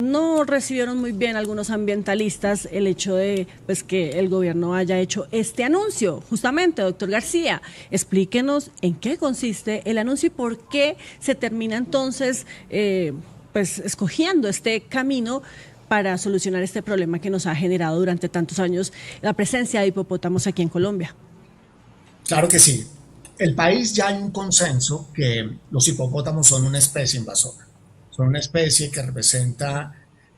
no recibieron muy bien algunos ambientalistas el hecho de pues, que el gobierno haya hecho este anuncio. Justamente, doctor García, explíquenos en qué consiste el anuncio y por qué se termina entonces pues, escogiendo este camino para solucionar este problema que nos ha generado durante tantos años la presencia de hipopótamos aquí en Colombia. Claro que sí. El país ya hay un consenso que los hipopótamos son una especie invasora. Son una especie que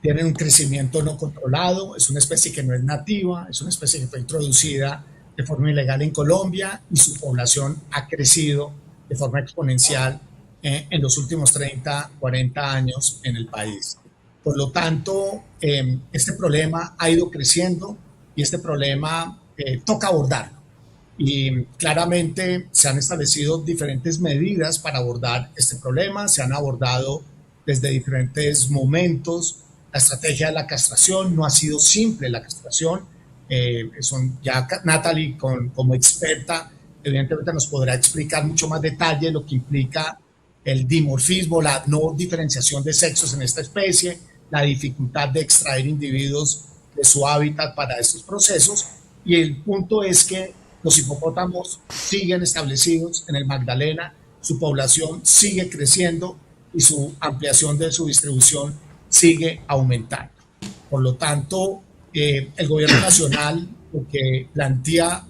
tienen un crecimiento no controlado, es una especie que no es nativa, es una especie que fue introducida de forma ilegal en Colombia y su población ha crecido de forma exponencial en los últimos 30, 40 años en el país. Por lo tanto, este problema ha ido creciendo y este problema toca abordarlo. Y claramente se han establecido diferentes medidas para abordar este problema, se han abordado desde diferentes momentos. La estrategia de la castración no ha sido simple, la castración. Ya Natalie, como experta, evidentemente nos podrá explicar mucho más detalle lo que implica el dimorfismo, la no diferenciación de sexos en esta especie, la dificultad de extraer individuos de su hábitat para estos procesos. Y el punto es que los hipopótamos siguen establecidos en el Magdalena, su población sigue creciendo y su ampliación de su distribución sigue aumentando. Por lo tanto, el gobierno nacional lo que plantea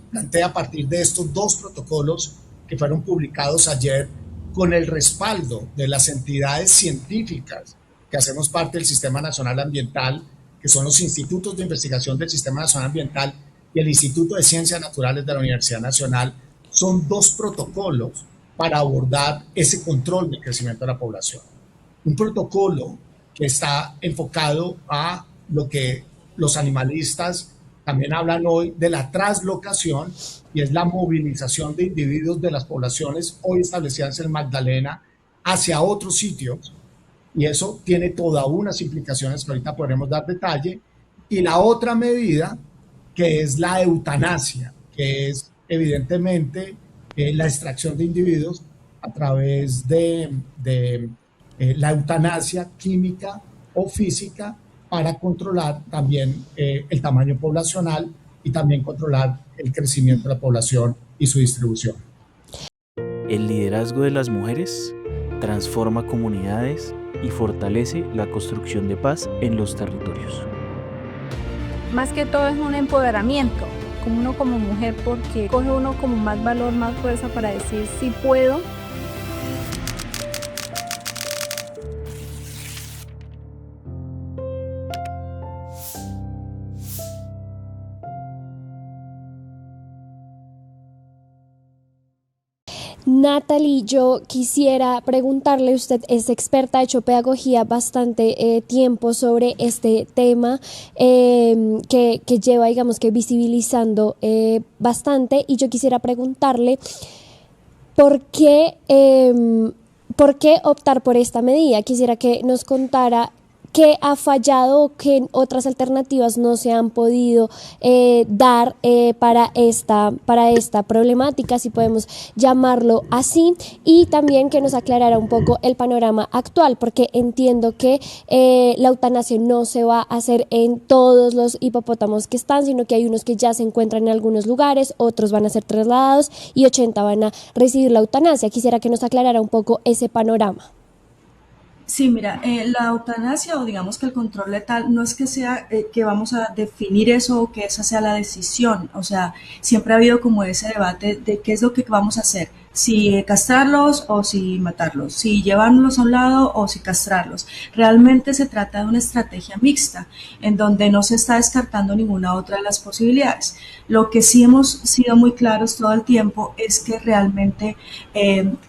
a partir de estos dos protocolos que fueron publicados ayer con el respaldo de las entidades científicas que hacemos parte del Sistema Nacional Ambiental, que son los institutos de investigación del Sistema Nacional Ambiental y el Instituto de Ciencias Naturales de la Universidad Nacional, son dos protocolos para abordar ese control del crecimiento de la población. Un protocolo que está enfocado a lo que los animalistas también hablan hoy de la translocación, y es la movilización de individuos de las poblaciones hoy establecidas en Magdalena hacia otros sitios, y eso tiene todas unas implicaciones que ahorita podremos dar detalle. Y la otra medida, que es la eutanasia, que es evidentemente la extracción de individuos a través de la eutanasia química o física para controlar también el tamaño poblacional y también controlar el crecimiento de la población y su distribución. El liderazgo de las mujeres transforma comunidades y fortalece la construcción de paz en los territorios. Más que todo es un empoderamiento, como uno como mujer, porque coge uno como más valor, más fuerza para decir sí puedo. Natalie, yo quisiera preguntarle, usted es experta, ha hecho pedagogía bastante tiempo sobre este tema que lleva, digamos que visibilizando bastante, y yo quisiera preguntarle ¿por qué optar por esta medida? Quisiera que nos contara qué ha fallado o qué otras alternativas no se han podido dar para esta problemática, si podemos llamarlo así, y también que nos aclarara un poco el panorama actual, porque entiendo que la eutanasia no se va a hacer en todos los hipopótamos que están, sino que hay unos que ya se encuentran en algunos lugares, otros van a ser trasladados y 80 van a recibir la eutanasia. Quisiera que nos aclarara un poco ese panorama. Sí, mira, la eutanasia o digamos que el control letal no es que sea que vamos a definir eso o que esa sea la decisión. O sea, siempre ha habido como ese debate de qué es lo que vamos a hacer, si castrarlos o si matarlos, si llevarlos a un lado o si castrarlos. Realmente se trata de una estrategia mixta en donde no se está descartando ninguna otra de las posibilidades. Lo que sí hemos sido muy claros todo el tiempo es que realmente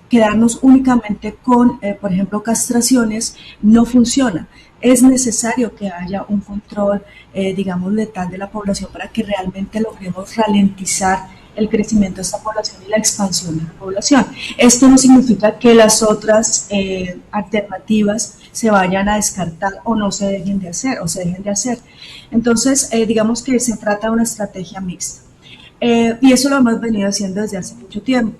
quedarnos únicamente con, por ejemplo, castraciones no funciona. Es necesario que haya un control, digamos, letal de la población para que realmente logremos ralentizar el crecimiento de esta población y la expansión de la población. Esto no significa que las otras alternativas se vayan a descartar o no se dejen de hacer o se dejen de hacer. Entonces, digamos que se trata de una estrategia mixta. Y eso lo hemos venido haciendo desde hace mucho tiempo.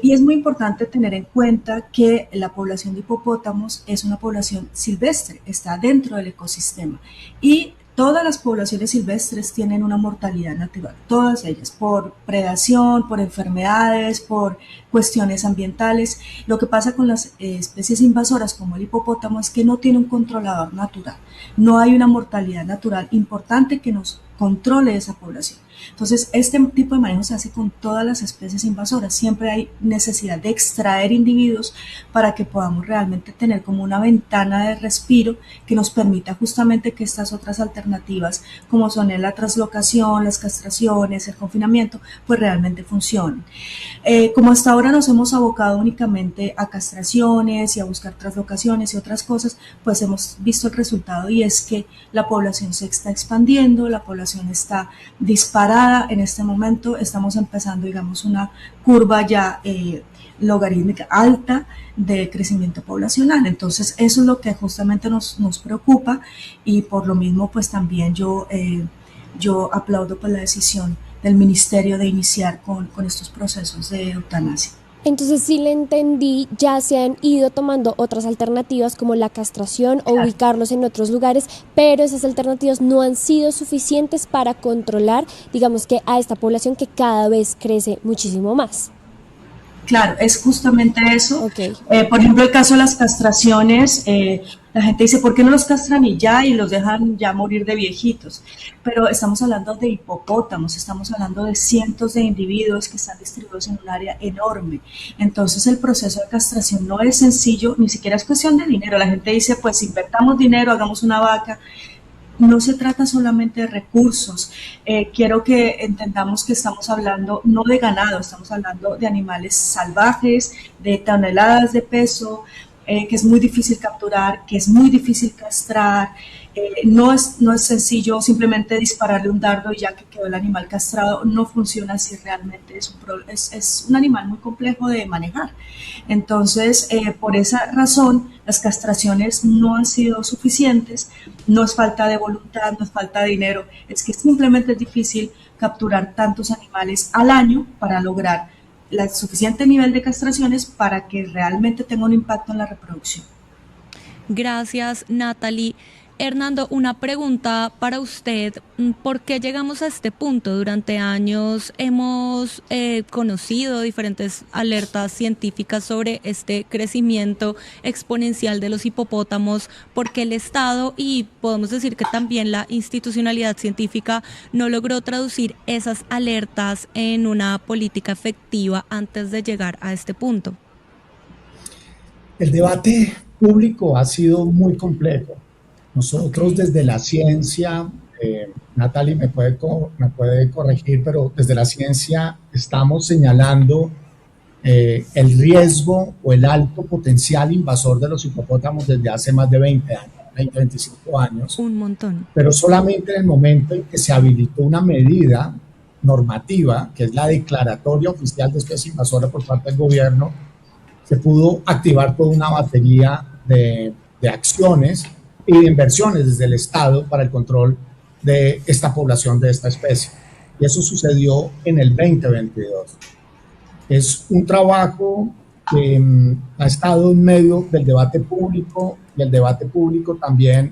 Y es muy importante tener en cuenta que la población de hipopótamos es una población silvestre, está dentro del ecosistema y todas las poblaciones silvestres tienen una mortalidad natural, todas ellas, por predación, por enfermedades, por cuestiones ambientales. Lo que pasa con las especies invasoras como el hipopótamo es que no tiene un controlador natural, no hay una mortalidad natural importante que nos controle esa población. Entonces, este tipo de manejo se hace con todas las especies invasoras. Siempre hay necesidad de extraer individuos para que podamos realmente tener como una ventana de respiro que nos permita justamente que estas otras alternativas, como son la translocación, las castraciones, el confinamiento, pues realmente funcionen. Como hasta ahora nos hemos abocado únicamente a castraciones y a buscar translocaciones y otras cosas, pues hemos visto el resultado y es que la población se está expandiendo, la población está disparada en este momento, estamos empezando, digamos, una curva ya logarítmica alta de crecimiento poblacional. Entonces, eso es lo que justamente nos preocupa y por lo mismo, pues también yo aplaudo pues la decisión del ministerio de iniciar con estos procesos de eutanasia. Entonces, si le entendí, ya se han ido tomando otras alternativas como la castración o ubicarlos en otros lugares, pero esas alternativas no han sido suficientes para controlar, digamos que a esta población que cada vez crece muchísimo más. Claro, es justamente eso. Okay. Por ejemplo, el caso de las castraciones, la gente dice, ¿por qué no los castran y los dejan ya morir de viejitos? Pero estamos hablando de hipopótamos, estamos hablando de cientos de individuos que están distribuidos en un área enorme. Entonces, el proceso de castración no es sencillo, ni siquiera es cuestión de dinero. La gente dice, pues invertamos dinero, hagamos una vaca. No se trata solamente de recursos, quiero que entendamos que estamos hablando no de ganado, estamos hablando de animales salvajes, de toneladas de peso, que es muy difícil capturar, que es muy difícil castrar, no es sencillo simplemente dispararle un dardo y ya que quedó el animal castrado, no funciona así realmente, es un animal muy complejo de manejar. Entonces, por esa razón, las castraciones no han sido suficientes, no es falta de voluntad, no es falta de dinero, es que simplemente es difícil capturar tantos animales al año para lograr el suficiente nivel de castraciones para que realmente tenga un impacto en la reproducción. Gracias, Natalie. Hernando, una pregunta para usted. ¿Por qué llegamos a este punto? Durante años hemos conocido diferentes alertas científicas sobre este crecimiento exponencial de los hipopótamos, porque el Estado y podemos decir que también la institucionalidad científica no logró traducir esas alertas en una política efectiva antes de llegar a este punto. El debate público ha sido muy complejo. Nosotros desde la ciencia, Natalie me puede corregir, pero desde la ciencia estamos señalando el riesgo o el alto potencial invasor de los hipopótamos desde hace más de 20 años, 25 años. Un montón. Pero solamente en el momento en que se habilitó una medida normativa, que es la declaratoria oficial de especie invasora por parte del gobierno, se pudo activar toda una batería de acciones y de inversiones desde el Estado para el control de esta población de esta especie. Y eso sucedió en el 2022. Es un trabajo que ha estado en medio del debate público y el debate público también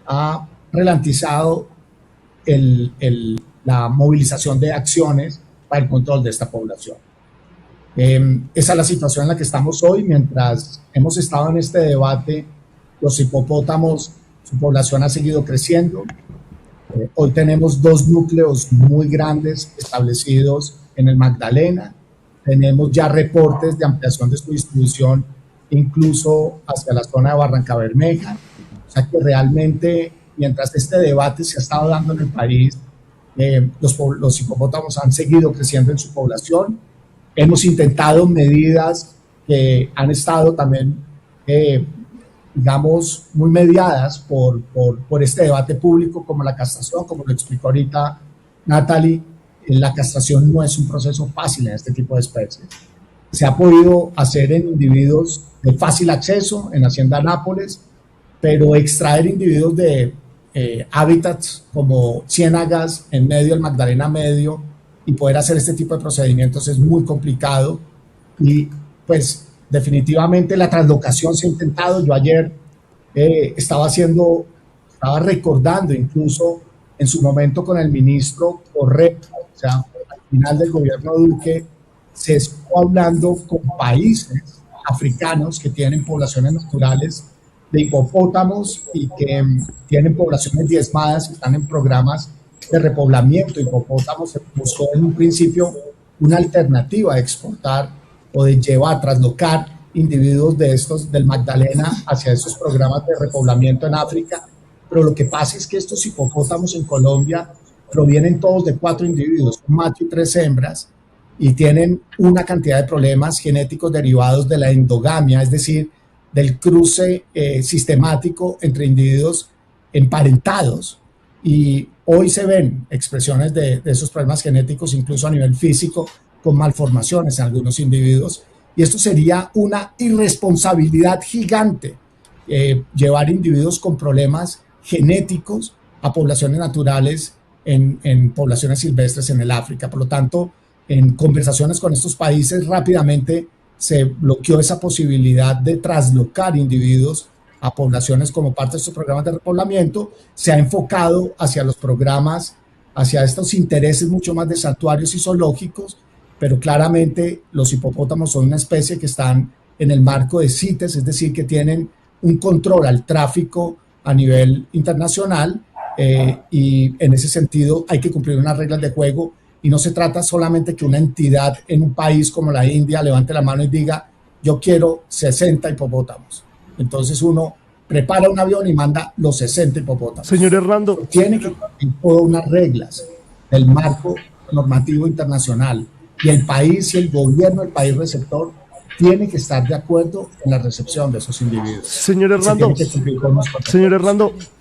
ha ralentizado la movilización de acciones para el control de esta población. Esa es la situación en la que estamos hoy. Mientras hemos estado en este debate, los hipopótamos, su población ha seguido creciendo. Hoy tenemos 2 núcleos muy grandes establecidos en el Magdalena. Tenemos ya reportes de ampliación de su distribución incluso hacia la zona de Barranca Bermeja. O sea que realmente, mientras este debate se ha estado dando en el país, los hipopótamos han seguido creciendo en su población. Hemos intentado medidas que han estado también digamos, muy mediadas por este debate público, como la castración, como lo explicó ahorita Natalie. La castración no es un proceso fácil en este tipo de especies. Se ha podido hacer en individuos de fácil acceso, en Hacienda Nápoles, pero extraer individuos de hábitats como ciénagas en medio del Magdalena Medio y poder hacer este tipo de procedimientos es muy complicado. Y pues definitivamente la translocación se ha intentado. Yo ayer estaba recordando incluso en su momento con el ministro Correa, o sea, al final del gobierno Duque, se estuvo hablando con países africanos que tienen poblaciones naturales de hipopótamos y que tienen poblaciones diezmadas y están en programas de repoblamiento de hipopótamos. Se buscó en un principio una alternativa de exportar o de traslocar individuos de estos del Magdalena hacia esos programas de repoblamiento en África, pero lo que pasa es que estos hipopótamos en Colombia provienen todos de 4 individuos, un macho y 3 hembras, y tienen una cantidad de problemas genéticos derivados de la endogamia, es decir, del cruce sistemático entre individuos emparentados. Y hoy se ven expresiones de esos problemas genéticos incluso a nivel físico, con malformaciones en algunos individuos, y esto sería una irresponsabilidad gigante, llevar individuos con problemas genéticos a poblaciones naturales en poblaciones silvestres en el África. Por lo tanto, en conversaciones con estos países rápidamente se bloqueó esa posibilidad de traslocar individuos a poblaciones como parte de estos programas de repoblamiento. Se ha enfocado hacia los programas, hacia estos intereses mucho más de santuarios y zoológicos, pero claramente los hipopótamos son una especie que están en el marco de CITES, es decir, que tienen un control al tráfico a nivel internacional, y en ese sentido hay que cumplir unas reglas de juego, y no se trata solamente que una entidad en un país como la India levante la mano y diga yo quiero 60 hipopótamos. Entonces uno prepara un avión y manda los 60 hipopótamos. Señor Hernando, tiene que cumplir todas unas reglas del marco normativo internacional, y el país y el gobierno del país receptor tiene que estar de acuerdo en la recepción de esos individuos. Señor Hernando,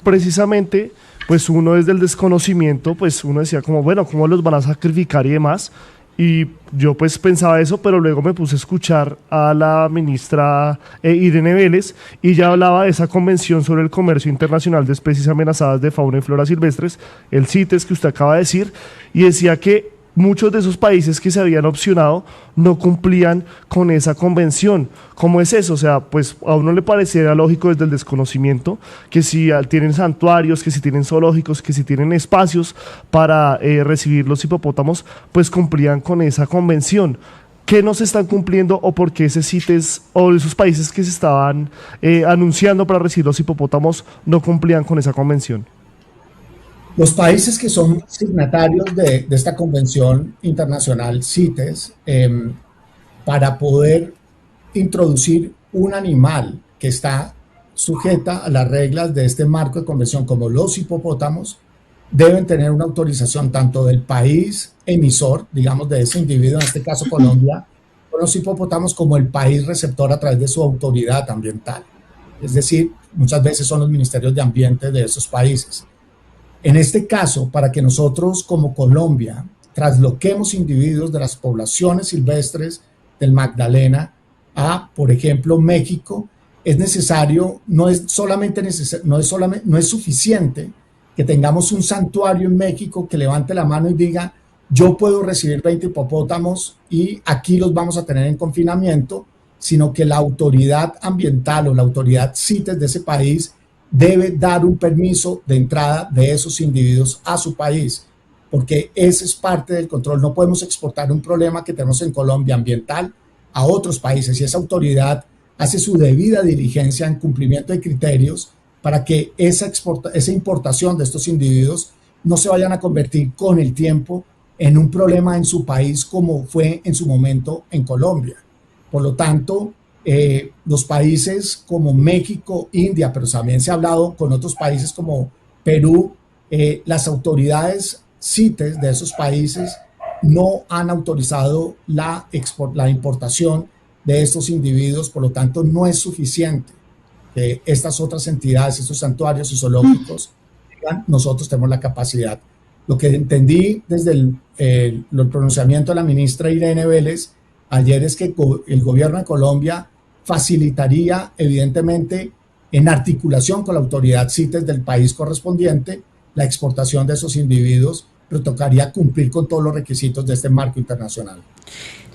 precisamente, pues uno desde el desconocimiento, pues uno decía como, bueno, ¿cómo los van a sacrificar y demás? Y yo pues pensaba eso, pero luego me puse a escuchar a la ministra Irene Vélez, y ya hablaba de esa convención sobre el comercio internacional de especies amenazadas de fauna y flora silvestres, el CITES que usted acaba de decir, y decía que muchos de esos países que se habían opcionado no cumplían con esa convención. ¿Cómo es eso? O sea, pues a uno le pareciera lógico desde el desconocimiento que si tienen santuarios, que si tienen zoológicos, que si tienen espacios para recibir los hipopótamos, pues cumplían con esa convención. ¿Qué no se están cumpliendo, o por qué ese CITES o esos países que se estaban anunciando para recibir los hipopótamos no cumplían con esa convención? Los países que son signatarios de esta convención internacional CITES, para poder introducir un animal que está sujeta a las reglas de este marco de convención, como los hipopótamos, deben tener una autorización tanto del país emisor, digamos de ese individuo, en este caso Colombia, con los hipopótamos, como el país receptor a través de su autoridad ambiental. Es decir, muchas veces son los ministerios de ambiente de esos países. En este caso, para que nosotros como Colombia trasloquemos individuos de las poblaciones silvestres del Magdalena a, por ejemplo, México, es necesario, no es suficiente que tengamos un santuario en México que levante la mano y diga yo puedo recibir 20 hipopótamos y aquí los vamos a tener en confinamiento, sino que la autoridad ambiental o la autoridad CITES de ese país debe dar un permiso de entrada de esos individuos a su país, porque ese es parte del control. No podemos exportar un problema que tenemos en Colombia ambiental a otros países, y esa autoridad hace su debida diligencia en cumplimiento de criterios para que esa importación de estos individuos no se vayan a convertir con el tiempo en un problema en su país como fue en su momento en Colombia. Por lo tanto, los países como México, India, pero también se ha hablado con otros países como Perú, las autoridades CITES de esos países no han autorizado la importación de estos individuos. Por lo tanto, no es suficiente que estas otras entidades, estos santuarios y zoológicos, digan, nosotros tenemos la capacidad. Lo que entendí desde el pronunciamiento de la ministra Irene Vélez ayer es que el gobierno de Colombia facilitaría, evidentemente, en articulación con la autoridad CITES del país correspondiente, la exportación de esos individuos, pero tocaría cumplir con todos los requisitos de este marco internacional.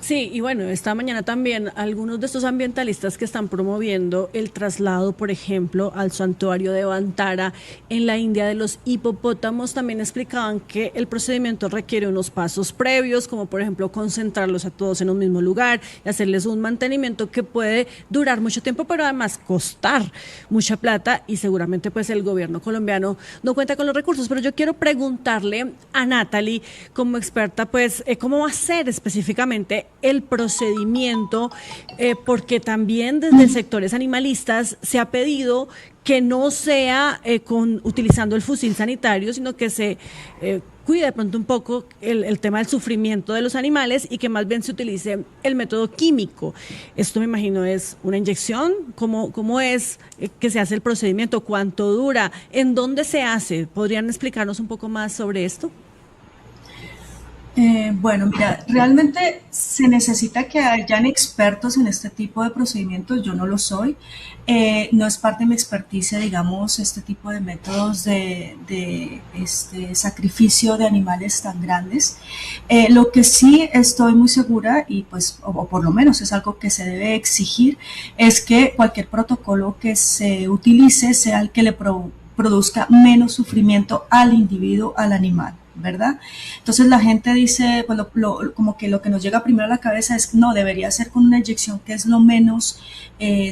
Sí, y bueno, esta mañana también algunos de estos ambientalistas que están promoviendo el traslado, por ejemplo, al santuario de Vantara en la India de los hipopótamos, también explicaban que el procedimiento requiere unos pasos previos, como por ejemplo concentrarlos a todos en un mismo lugar y hacerles un mantenimiento que puede durar mucho tiempo, pero además costar mucha plata, y seguramente pues el gobierno colombiano no cuenta con los recursos. Pero yo quiero preguntarle a Natalie, como experta, pues cómo va a ser específicamente el procedimiento, porque también desde sectores animalistas se ha pedido que no sea utilizando el fusil sanitario, sino que se cuide de pronto un poco el tema del sufrimiento de los animales y que más bien se utilice el método químico. Esto me imagino es una inyección. ¿Cómo es que se hace el procedimiento? ¿Cuánto dura? ¿En dónde se hace? ¿Podrían explicarnos un poco más sobre esto? Bueno, mira, realmente se necesita que hayan expertos en este tipo de procedimientos. Yo no lo soy. No es parte de mi experticia, digamos, este tipo de métodos de sacrificio de animales tan grandes. Lo que sí estoy muy segura, y pues, o por lo menos es algo que se debe exigir, es que cualquier protocolo que se utilice sea el que le produzca menos sufrimiento al individuo, al animal, ¿verdad? Entonces la gente dice, pues como que lo que nos llega primero a la cabeza es no, debería ser con una inyección que es lo menos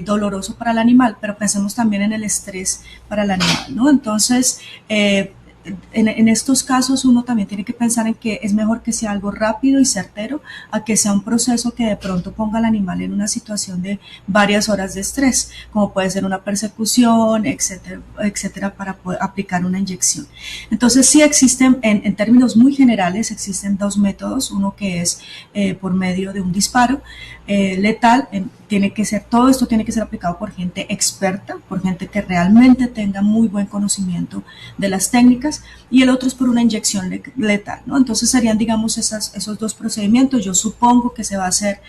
doloroso para el animal, pero pensemos también en el estrés para el animal, ¿no? Entonces, en estos casos uno también tiene que pensar en que es mejor que sea algo rápido y certero a que sea un proceso que de pronto ponga al animal en una situación de varias horas de estrés, como puede ser una persecución, etcétera, etcétera, para poder aplicar una inyección. Entonces sí existen, en términos muy generales, existen dos métodos, uno que es por medio de un disparo letal. Todo esto tiene que ser aplicado por gente experta, por gente que realmente tenga muy buen conocimiento de las técnicas, y el otro es por una inyección letal, ¿no? Entonces serían, digamos, esos dos procedimientos. Yo supongo que se va a hacer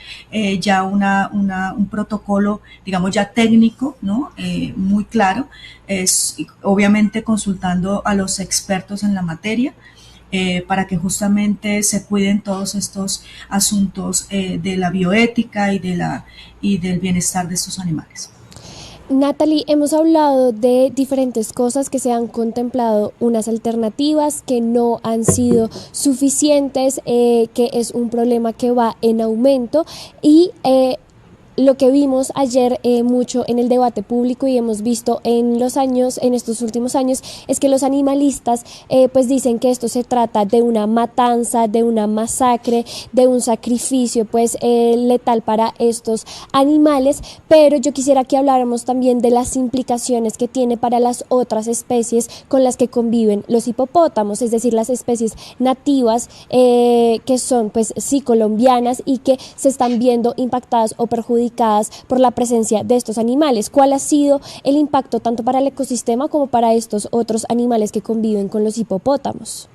ya un protocolo, digamos, ya técnico, ¿no? Muy claro, obviamente consultando a los expertos en la materia, para que justamente se cuiden todos estos asuntos de la bioética y del bienestar de estos animales. Natalie, hemos hablado de diferentes cosas que se han contemplado, unas alternativas que no han sido suficientes, que es un problema que va en aumento, y lo que vimos ayer mucho en el debate público y hemos visto en estos últimos años, es que los animalistas pues dicen que esto se trata de una matanza, de una masacre, de un sacrificio pues letal para estos animales. Pero yo quisiera que habláramos también de las implicaciones que tiene para las otras especies con las que conviven los hipopótamos, es decir, las especies nativas que son pues sí colombianas y que se están viendo impactadas o perjudicadas por la presencia de estos animales. ¿Cuál ha sido el impacto tanto para el ecosistema como para estos otros animales que conviven con los hipopótamos?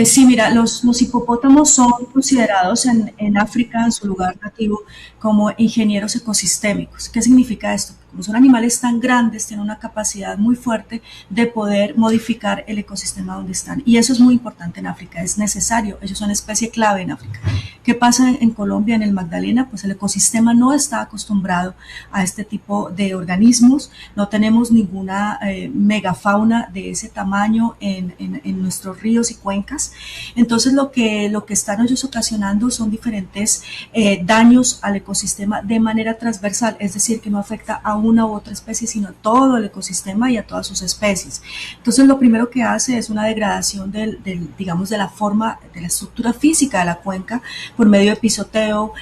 Sí, mira, los hipopótamos son considerados en África, en su lugar nativo, como ingenieros ecosistémicos. ¿Qué significa esto? Como son animales tan grandes, tienen una capacidad muy fuerte de poder modificar el ecosistema donde están. Y eso es muy importante en África, es necesario, ellos son especie clave en África. ¿Qué pasa en Colombia, en el Magdalena? Pues el ecosistema no está acostumbrado a este tipo de organismos, no tenemos ninguna megafauna de ese tamaño en nuestros ríos y cuencas. Entonces lo que están ellos ocasionando son diferentes daños al ecosistema de manera transversal, es decir, que no afecta a una u otra especie, sino a todo el ecosistema y a todas sus especies. Entonces lo primero que hace es una degradación digamos, de la forma, de la estructura física de la cuenca, por medio de pisoteo,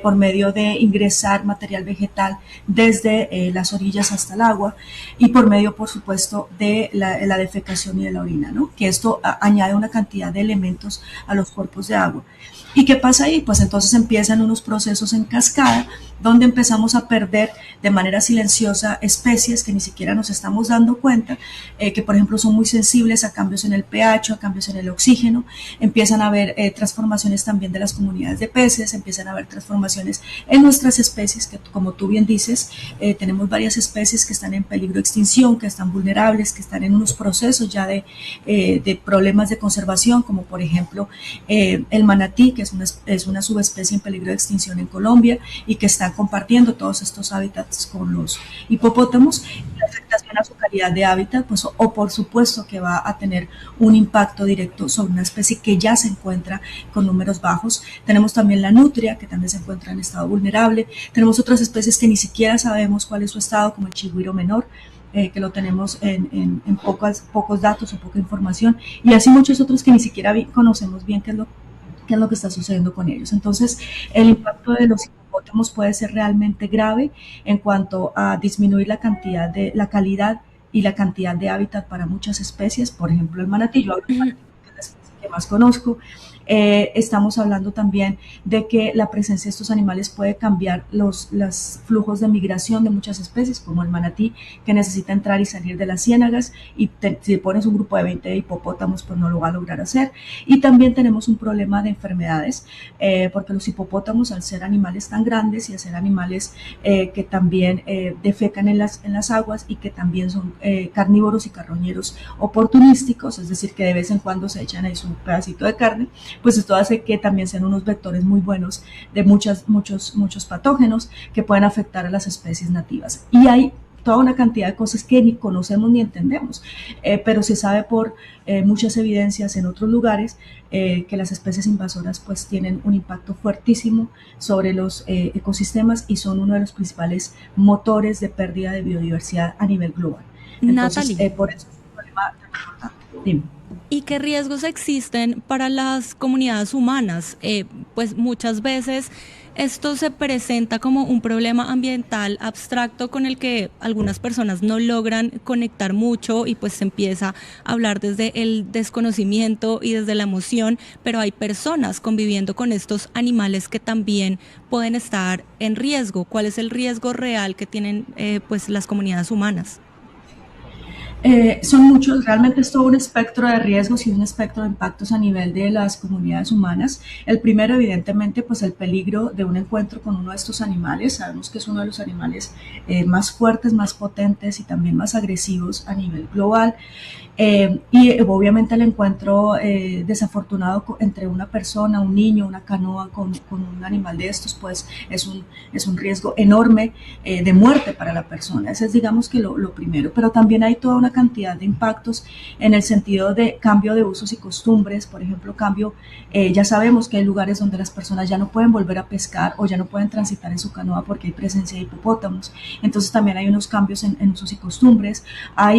por medio de ingresar material vegetal desde las orillas hasta el agua, y por medio, por supuesto, de la defecación y de la orina, ¿no? Que esto añade una cantidad de elementos a los cuerpos de agua. ¿Y qué pasa ahí? Pues entonces empiezan unos procesos en cascada donde empezamos a perder de manera silenciosa silenciosa especies que ni siquiera nos estamos dando cuenta, que por ejemplo son muy sensibles a cambios en el pH, a cambios en el oxígeno. Empiezan a haber transformaciones también de las comunidades de peces, empiezan a haber transformaciones en nuestras especies, que como tú bien dices, tenemos varias especies que están en peligro de extinción, que están vulnerables, que están en unos procesos ya de problemas de conservación, como por ejemplo el manatí, que es una subespecie en peligro de extinción en Colombia y que está compartiendo todos estos hábitats con los hipopótamos. La afectación a su calidad de hábitat, pues, o por supuesto que va a tener un impacto directo sobre una especie que ya se encuentra con números bajos. Tenemos también la nutria, que también se encuentra en estado vulnerable. Tenemos otras especies que ni siquiera sabemos cuál es su estado, como el chigüiro menor, que lo tenemos en pocos datos o poca información, y así muchos otros que ni siquiera conocemos bien qué es lo que está sucediendo con ellos. Entonces, el impacto de los hipopótamos puede ser realmente grave en cuanto a disminuir la calidad y la cantidad de hábitat para muchas especies. Por ejemplo, el manatí, yo hablo del manatí porque es la especie que más conozco. Estamos hablando también de que la presencia de estos animales puede cambiar los flujos de migración de muchas especies, como el manatí, que necesita entrar y salir de las ciénagas, y si pones un grupo de 20 hipopótamos, pues no lo va a lograr hacer. Y también tenemos un problema de enfermedades, porque los hipopótamos, al ser animales tan grandes y al ser animales que también defecan en las aguas y que también son carnívoros y carroñeros oportunísticos, es decir, que de vez en cuando se echan ahí su pedacito de carne, pues esto hace que también sean unos vectores muy buenos de muchos patógenos que pueden afectar a las especies nativas. Y hay toda una cantidad de cosas que ni conocemos ni entendemos, pero se sabe por muchas evidencias en otros lugares que las especies invasoras pues tienen un impacto fuertísimo sobre los ecosistemas y son uno de los principales motores de pérdida de biodiversidad a nivel global. Entonces, por eso es un problema tan importante. Dime. ¿Y qué riesgos existen para las comunidades humanas? Pues muchas veces esto se presenta como un problema ambiental abstracto con el que algunas personas no logran conectar mucho, y pues se empieza a hablar desde el desconocimiento y desde la emoción, pero hay personas conviviendo con estos animales que también pueden estar en riesgo. ¿Cuál es el riesgo real que tienen pues las comunidades humanas? Son muchos, realmente es todo un espectro de riesgos y un espectro de impactos a nivel de las comunidades humanas. El primero, evidentemente, pues el peligro de un encuentro con uno de estos animales. Sabemos que es uno de los animales más fuertes, más potentes y también más agresivos a nivel global. Y obviamente el encuentro desafortunado entre una persona, un niño, una canoa con un animal de estos, pues es un riesgo enorme de muerte para la persona. Ese es, digamos, que lo primero. Pero también hay toda una cantidad de impactos en el sentido de cambio de usos y costumbres. Por ejemplo, ya sabemos que hay lugares donde las personas ya no pueden volver a pescar o ya no pueden transitar en su canoa porque hay presencia de hipopótamos. Entonces también hay unos cambios en usos y costumbres.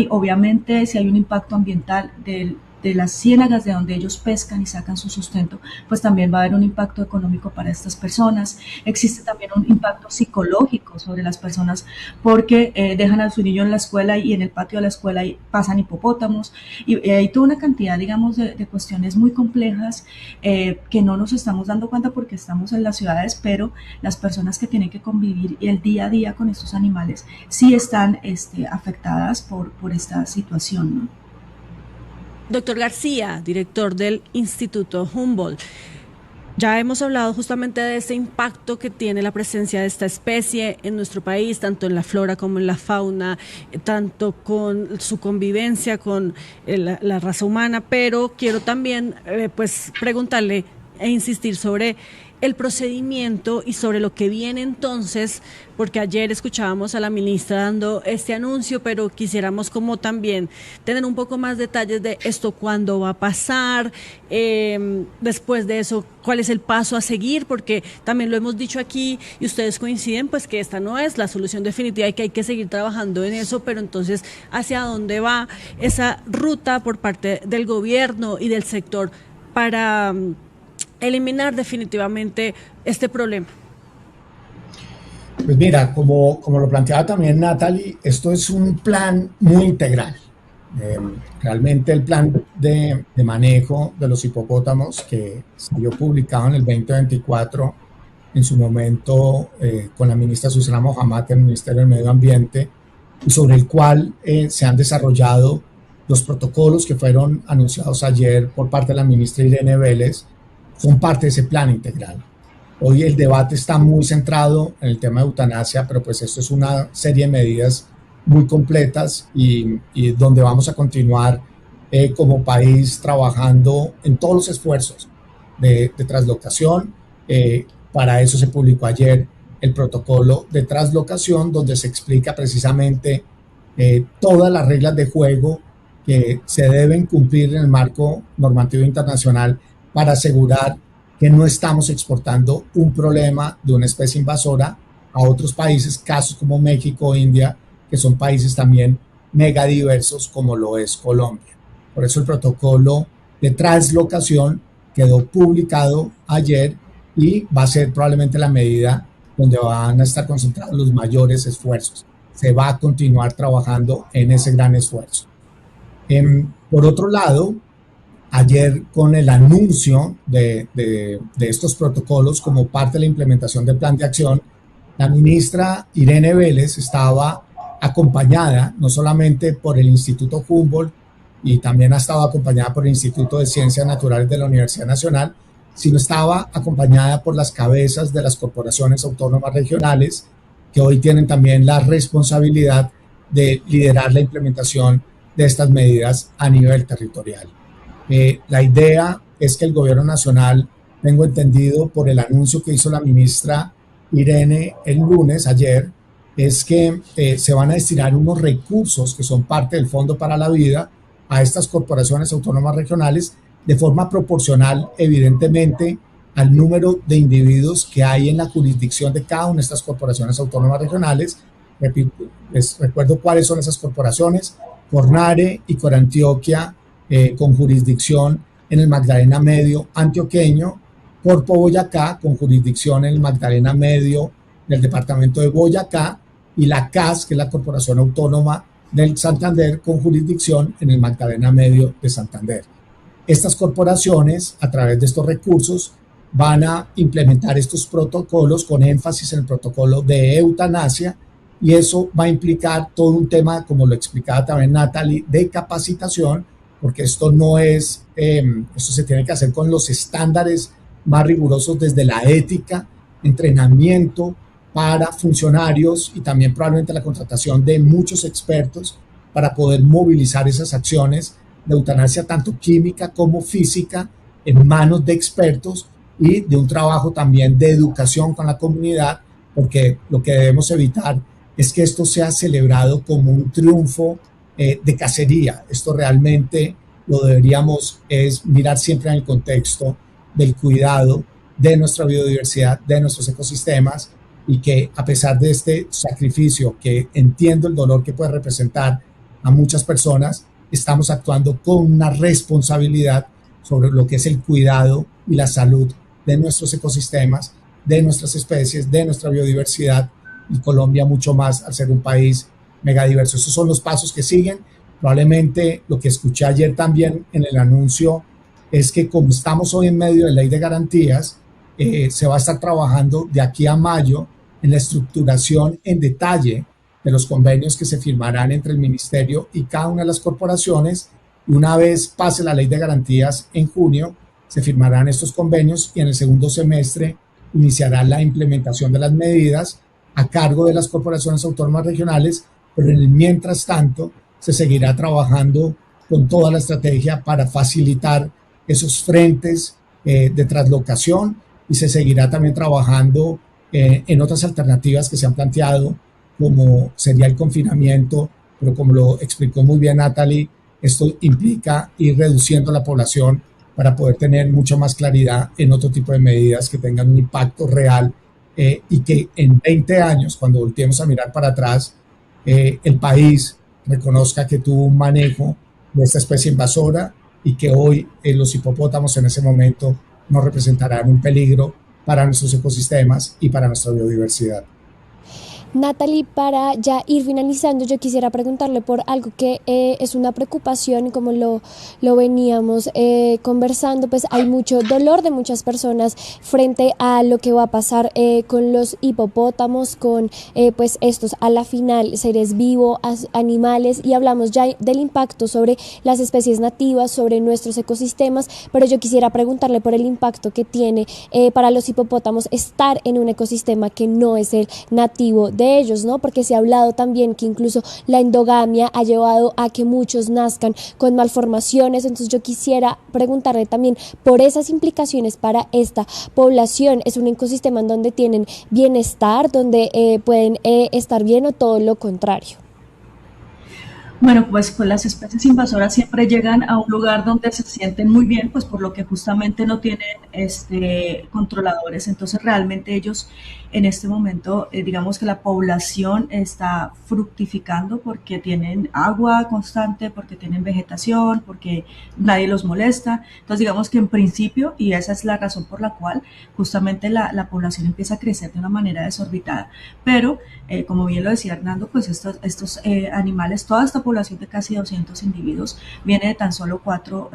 Obviamente, si hay un impacto ambiental de las ciénagas de donde ellos pescan y sacan su sustento, pues también va a haber un impacto económico para estas personas. Existe también un impacto psicológico sobre las personas porque dejan a su niño en la escuela y en el patio de la escuela pasan hipopótamos, y hay toda una cantidad, digamos, de cuestiones muy complejas que no nos estamos dando cuenta porque estamos en las ciudades, pero las personas que tienen que convivir el día a día con estos animales sí están afectadas por esta situación, ¿no? Doctor García, director del Instituto Humboldt, ya hemos hablado justamente de ese impacto que tiene la presencia de esta especie en nuestro país, tanto en la flora como en la fauna, tanto con su convivencia con la raza humana, pero quiero también pues preguntarle e insistir sobre el procedimiento y sobre lo que viene entonces, porque ayer escuchábamos a la ministra dando este anuncio, pero quisiéramos como también tener un poco más detalles de esto, cuándo va a pasar, después de eso, cuál es el paso a seguir, porque también lo hemos dicho aquí y ustedes coinciden pues que esta no es la solución definitiva y que hay que seguir trabajando en eso, pero entonces ¿hacia dónde va esa ruta por parte del gobierno y del sector para eliminar definitivamente este problema? Pues mira, como lo planteaba también Natalie, esto es un plan muy integral. Realmente el plan de manejo de los hipopótamos que salió publicado en el 2024 en su momento con la ministra Susana Mohammad en el Ministerio del Medio Ambiente, y sobre el cual se han desarrollado los protocolos que fueron anunciados ayer por parte de la ministra Irene Vélez, son parte de ese plan integral. Hoy el debate está muy centrado en el tema de eutanasia, pero pues esto es una serie de medidas muy completas y donde vamos a continuar como país trabajando en todos los esfuerzos de traslocación. Para eso se publicó ayer el protocolo de traslocación, donde se explica precisamente todas las reglas de juego que se deben cumplir en el marco normativo internacional para asegurar que no estamos exportando un problema de una especie invasora a otros países, casos como México o India, que son países también megadiversos como lo es Colombia. Por eso el protocolo de traslocación quedó publicado ayer y va a ser probablemente la medida donde van a estar concentrados los mayores esfuerzos. Se va a continuar trabajando en ese gran esfuerzo. Por otro lado, ayer con el anuncio de estos protocolos como parte de la implementación del plan de acción, la ministra Irene Vélez estaba acompañada no solamente por el Instituto Humboldt y también ha estado acompañada por el Instituto de Ciencias Naturales de la Universidad Nacional, sino estaba acompañada por las cabezas de las corporaciones autónomas regionales que hoy tienen también la responsabilidad de liderar la implementación de estas medidas a nivel territorial. La idea es que el gobierno nacional, tengo entendido por el anuncio que hizo la ministra Irene el lunes, ayer, es que se van a destinar unos recursos que son parte del Fondo para la Vida a estas corporaciones autónomas regionales de forma proporcional, evidentemente, al número de individuos que hay en la jurisdicción de cada una de estas corporaciones autónomas regionales. Les recuerdo cuáles son esas corporaciones: Cornare y Corantioquia, con jurisdicción en el Magdalena Medio antioqueño, Corpo Boyacá, con jurisdicción en el Magdalena Medio del departamento de Boyacá, y la CAS, que es la Corporación Autónoma del Santander, con jurisdicción en el Magdalena Medio de Santander. Estas corporaciones, a través de estos recursos, van a implementar estos protocolos con énfasis en el protocolo de eutanasia, y eso va a implicar todo un tema, como lo explicaba también Natalie, de capacitación, porque esto no es, esto se tiene que hacer con los estándares más rigurosos desde la ética, entrenamiento para funcionarios y también probablemente la contratación de muchos expertos para poder movilizar esas acciones de eutanasia, tanto química como física, en manos de expertos, y de un trabajo también de educación con la comunidad, porque lo que debemos evitar es que esto sea celebrado como un triunfo de cacería. Esto realmente lo deberíamos es mirar siempre en el contexto del cuidado de nuestra biodiversidad, de nuestros ecosistemas, y que a pesar de este sacrificio, que entiendo el dolor que puede representar a muchas personas, estamos actuando con una responsabilidad sobre lo que es el cuidado y la salud de nuestros ecosistemas, de nuestras especies, de nuestra biodiversidad, y Colombia mucho más al ser un país megadiverso. Esos son los pasos que siguen. Probablemente lo que escuché ayer también en el anuncio es que, como estamos hoy en medio de la ley de garantías, se va a estar trabajando de aquí a mayo en la estructuración en detalle de los convenios que se firmarán entre el ministerio y cada una de las corporaciones. Una vez pase la ley de garantías en junio, se firmarán estos convenios, y en el segundo semestre iniciará la implementación de las medidas a cargo de las corporaciones autónomas regionales, pero en el mientras tanto se seguirá trabajando con toda la estrategia para facilitar esos frentes de traslocación, y se seguirá también trabajando en otras alternativas que se han planteado, como sería el confinamiento, pero como lo explicó muy bien Natalie, esto implica ir reduciendo la población para poder tener mucha más claridad en otro tipo de medidas que tengan un impacto real, y que en 20 años, cuando volteemos a mirar para atrás, el país reconozca que tuvo un manejo de esta especie invasora, y que hoy los hipopótamos en ese momento no representarán un peligro para nuestros ecosistemas y para nuestra biodiversidad. Natalie, para ya ir finalizando, yo quisiera preguntarle por algo que es una preocupación, como lo veníamos conversando, pues hay mucho dolor de muchas personas frente a lo que va a pasar con los hipopótamos, con pues estos a la final seres vivos, animales, y hablamos ya del impacto sobre las especies nativas, sobre nuestros ecosistemas, pero yo quisiera preguntarle por el impacto que tiene para los hipopótamos estar en un ecosistema que no es el nativo de ellos, ¿no? Porque se ha hablado también que incluso la endogamia ha llevado a que muchos nazcan con malformaciones. Entonces yo quisiera preguntarle también por esas implicaciones para esta población. ¿Es un ecosistema en donde tienen bienestar, donde pueden estar bien, o todo lo contrario? Bueno, pues las especies invasoras siempre llegan a un lugar donde se sienten muy bien, pues por lo que justamente no tienen controladores. Entonces realmente ellos en este momento, digamos que la población está fructificando porque tienen agua constante, porque tienen vegetación, porque nadie los molesta. Entonces digamos que en principio, y esa es la razón por la cual justamente la población empieza a crecer de una manera desorbitada. Pero como bien lo decía Hernando, pues estos animales, toda esta población de casi 200 individuos viene de tan solo cuatro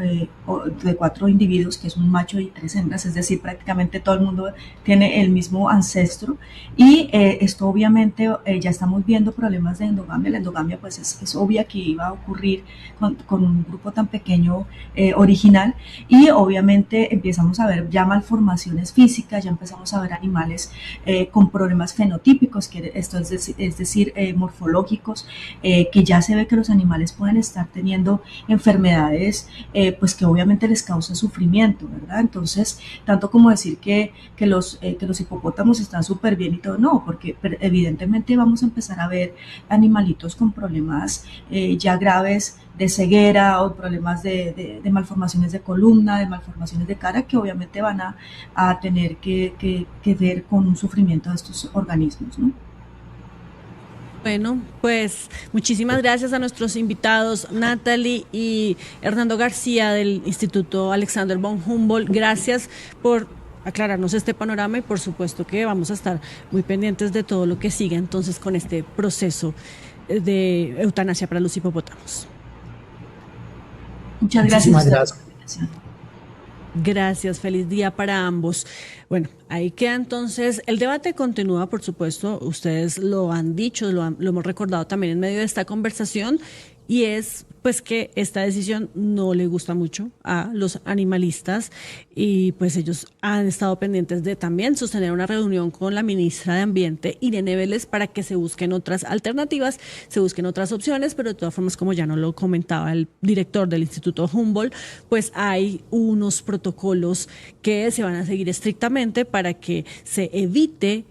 individuos, que es un macho y 3 hembras, es decir, prácticamente todo el mundo tiene el mismo ancestro. Y esto obviamente ya estamos viendo problemas de endogamia. La endogamia pues es obvia que iba a ocurrir con un grupo tan pequeño original, y obviamente empezamos a ver ya malformaciones físicas, ya empezamos a ver animales con problemas fenotípicos, que esto es decir, morfológicos, que ya se ve que los animales pueden estar teniendo enfermedades pues que obviamente les causa sufrimiento, ¿verdad? Entonces, tanto como decir que los hipopótamos están súper bien y todo, no, porque evidentemente vamos a empezar a ver animalitos con problemas ya graves de ceguera, o problemas de malformaciones de columna, de malformaciones de cara, que obviamente van a tener que ver con un sufrimiento de estos organismos, ¿no? Bueno, pues muchísimas gracias a nuestros invitados, Natalie y Hernando García del Instituto Alexander von Humboldt. Gracias por aclararnos este panorama, y por supuesto que vamos a estar muy pendientes de todo lo que siga entonces con este proceso de eutanasia para los hipopótamos. Muchas gracias. Muchísimas gracias. Gracias, feliz día para ambos. Bueno, ahí queda entonces, el debate continúa, por supuesto, ustedes lo han dicho, lo hemos recordado también en medio de esta conversación, y es pues que esta decisión no le gusta mucho a los animalistas, y pues ellos han estado pendientes de también sostener una reunión con la ministra de Ambiente, Irene Vélez, para que se busquen otras alternativas, se busquen otras opciones, pero de todas formas, como ya nos lo comentaba el director del Instituto Humboldt, pues hay unos protocolos que se van a seguir estrictamente para que se evite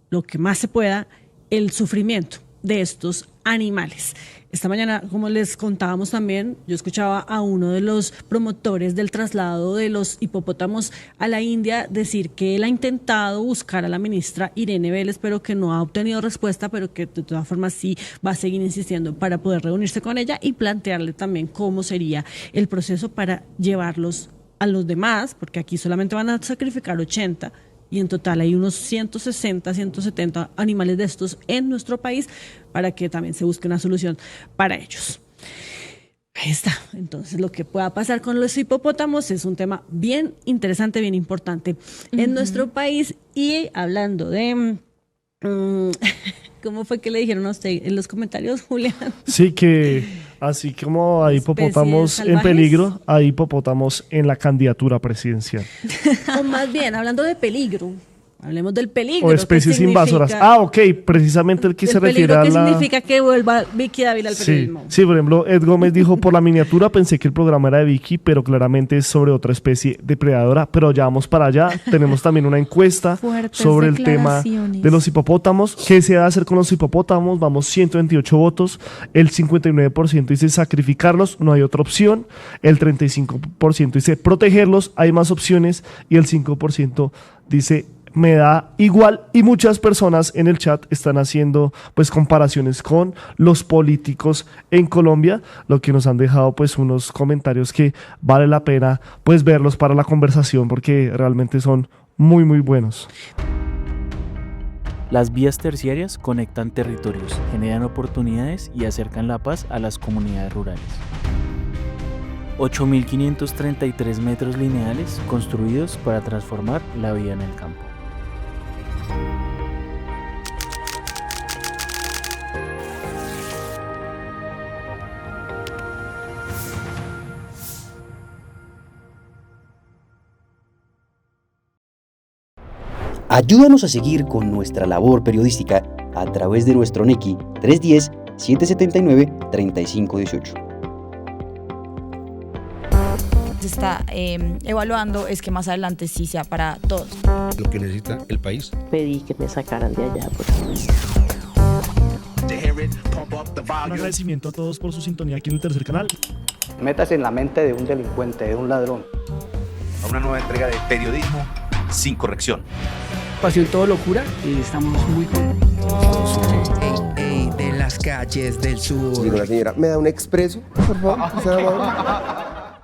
lo que más se pueda el sufrimiento de estos animales. Esta mañana, como les contábamos también, yo escuchaba a uno de los promotores del traslado de los hipopótamos a la India decir que él ha intentado buscar a la ministra Irene Vélez, pero que no ha obtenido respuesta, pero que de todas formas sí va a seguir insistiendo para poder reunirse con ella y plantearle también cómo sería el proceso para llevarlos a los demás, porque aquí solamente van a sacrificar 80, y en total hay unos 160, 170 animales de estos en nuestro país, para que también se busque una solución para ellos. Ahí está. Entonces, lo que pueda pasar con los hipopótamos es un tema bien interesante, bien importante en nuestro país. Y hablando de... ¿cómo fue que le dijeron a usted en los comentarios, Julián? Sí, que así como hay hipopótamos en peligro, hay hipopótamos en la candidatura presidencial. O más bien, hablando de peligro, hablemos del peligro. O especies invasoras. Ok, precisamente el que se refiere a la... ¿Qué significa que vuelva Vicky Dávila al periodismo? Sí, por ejemplo, Ed Gómez dijo, por la miniatura pensé que el programa era de Vicky, pero claramente es sobre otra especie depredadora. Pero ya vamos para allá. Tenemos también una encuesta sobre el tema de los hipopótamos. ¿Qué se va a hacer con los hipopótamos? Vamos 128 votos. El 59% dice sacrificarlos, no hay otra opción. El 35% dice protegerlos, hay más opciones. Y el 5% dice me da igual, y muchas personas en el chat están haciendo pues comparaciones con los políticos en Colombia, lo que nos han dejado pues unos comentarios que vale la pena pues verlos para la conversación, porque realmente son muy muy buenos. Las vías terciarias conectan territorios, generan oportunidades y acercan la paz a las comunidades rurales. 8.533 metros lineales construidos para transformar la vida en el campo. Ayúdanos a seguir con nuestra labor periodística a través de nuestro NECI 310-779-3518. Se está evaluando es que más adelante sí sea para todos. Lo que necesita el país. Pedí que me sacaran de allá. Un agradecimiento a todos por su sintonía aquí en el tercer canal. Métase en la mente de un delincuente, de un ladrón. A una nueva entrega de periodismo sin corrección. Pasión todo locura y estamos muy contentos. De las calles del sur. Digo, la señora, ¿me da un expreso, por favor?